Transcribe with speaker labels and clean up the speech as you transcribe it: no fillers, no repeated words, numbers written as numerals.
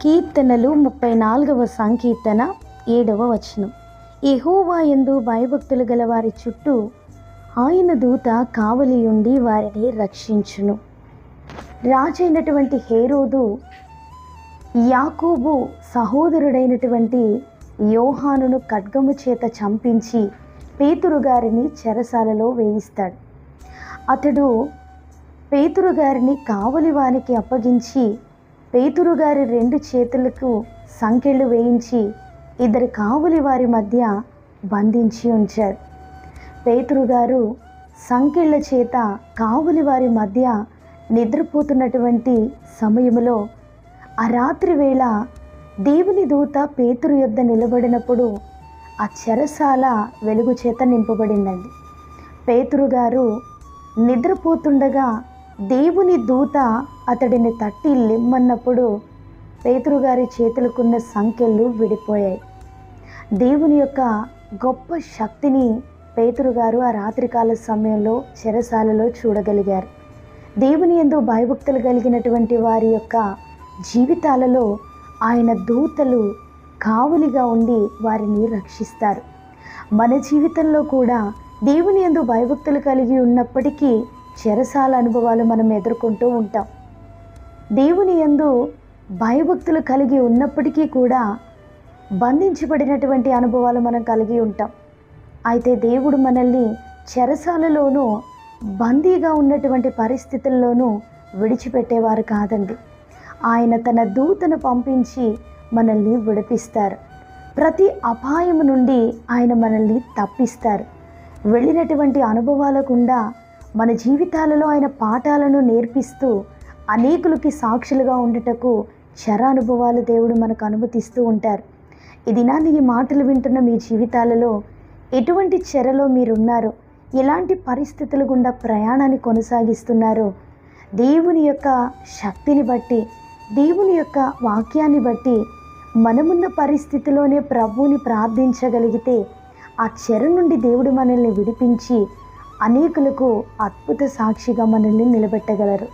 Speaker 1: కీర్తనలు 34వ సంకీర్తన 7వ వచనం. యెహోవా యందు భయభక్తులు గల వారి చుట్టూ ఆయన దూత కావలి ఉండి వారిని రక్షించును. రాజైనటువంటి హేరోదు యాకోబు సహోదరుడైనటువంటి యోహానును ఖడ్గము చేత చంపించి పేతురు గారిని చెరసాలలో వేయిస్తాడు. అతడు పేతురు గారిని కావలి వానికి అప్పగించి పేతురు గారి 2 చేతులకు సంకెళ్ళు వేయించి ఇద్దరు కావలి వారి మధ్య బంధించి ఉంచారు. పేతురు గారు సంకెళ్ళ చేత కావలి వారి మధ్య నిద్రపోతున్నటువంటి సమయంలో ఆ రాత్రి వేళ దేవుని దూత పేతురు యొద్ద నిలబడినప్పుడు ఆ చెరసాల వెలుగు చేత నింపబడిందండి. పేతురు గారు నిద్రపోతుండగా దేవుని దూత అతడిని తట్టి లెమ్మన్నప్పుడు పేతురు గారి చేతులకున్న సంకెళ్ళు విడిపోయాయి. దేవుని యొక్క గొప్ప శక్తిని పేతురు గారు ఆ రాత్రికాల సమయంలో చెరసాలలో చూడగలిగారు. దేవుని యందు భయభక్తులు కలిగినటువంటి వారి యొక్క జీవితాలలో ఆయన దూతలు కావలిగా ఉండి వారిని రక్షిస్తారు. మన జీవితంలో కూడా దేవుని యందు భయభక్తులు కలిగి ఉన్నప్పటికీ చెరసాల అనుభవాలు మనం ఎదుర్కొంటూ ఉంటాం. దేవుని యందు భయభక్తులు కలిగి ఉన్నప్పటికీ కూడా బంధించబడినటువంటి అనుభవాలు మనం కలిగి ఉంటాం. అయితే దేవుడు మనల్ని చెరసాలలోనూ బందీగా ఉన్నటువంటి పరిస్థితుల్లోనూ విడిచిపెట్టేవారు కాదండి. ఆయన తన దూతను పంపించి మనల్ని విడిపిస్తారు. ప్రతి అపాయం నుండి ఆయన మనల్ని తప్పిస్తారు. వెళ్ళినటువంటి అనుభవాల గుండా మన జీవితాలలో ఆయన పాఠాలను నేర్పిస్తూ అనేకులకి సాక్షులుగా ఉండటకు చెర అనుభవాలు దేవుడు మనకు అనుమతిస్తూ ఉంటారు. ఈ దినాన్ని ఈ మాటలు వింటున్న మీ జీవితాలలో ఎటువంటి చెరలో మీరున్నారో, ఎలాంటి పరిస్థితుల గుండా ప్రయాణాన్ని కొనసాగిస్తున్నారో దేవుని యొక్క శక్తిని బట్టి, దేవుని యొక్క వాక్యాన్ని బట్టి మనమున్న పరిస్థితిలోనే ప్రభువుని ప్రార్థించగలిగితే ఆ చెర నుండి దేవుడు మనల్ని విడిపించి అనేకులకు అద్భుత సాక్షిగా మనల్ని నిలబెట్టగలరు.